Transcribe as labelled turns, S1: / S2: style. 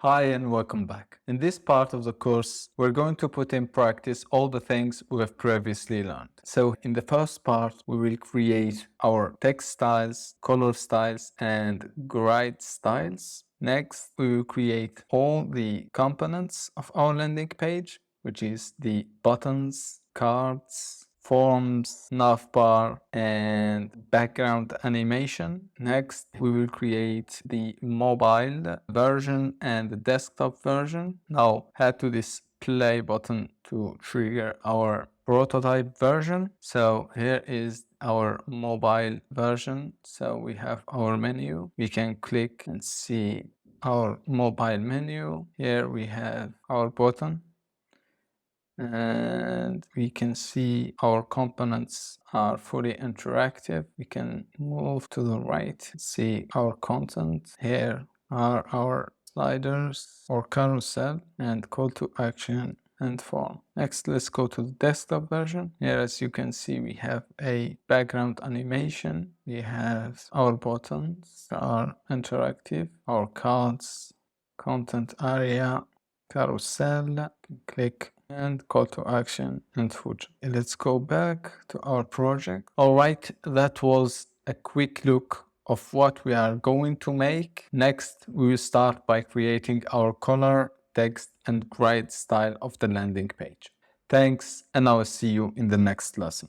S1: Hi and welcome back. In this part of the course, we're going to put in practice all the things we have previously learned. So in the first part, we will create our text styles, color styles, and grid styles. Next, we will create all the components of our landing page, which is the buttons, cards, forms, navbar, and background animation. Next, we will create the mobile version and the desktop version. Now, head to this play button to trigger our prototype version. So here is our mobile version. So we have our menu. We can click and see our mobile menu. Here we have our button, and we can see our components are fully interactive. We can move to the right, see our content. Here are our sliders or carousel and call to action and form. Next, let's go to the desktop version. Here, as you can see, we have a background animation. We have our buttons are interactive, our cards, content area, carousel, click and call to action and footer. Let's go back to our project. All right, that was a quick look of what we are going to make. Next, we will start by creating our color, text, and grid style of the landing page. Thanks, and I will see you in the next lesson.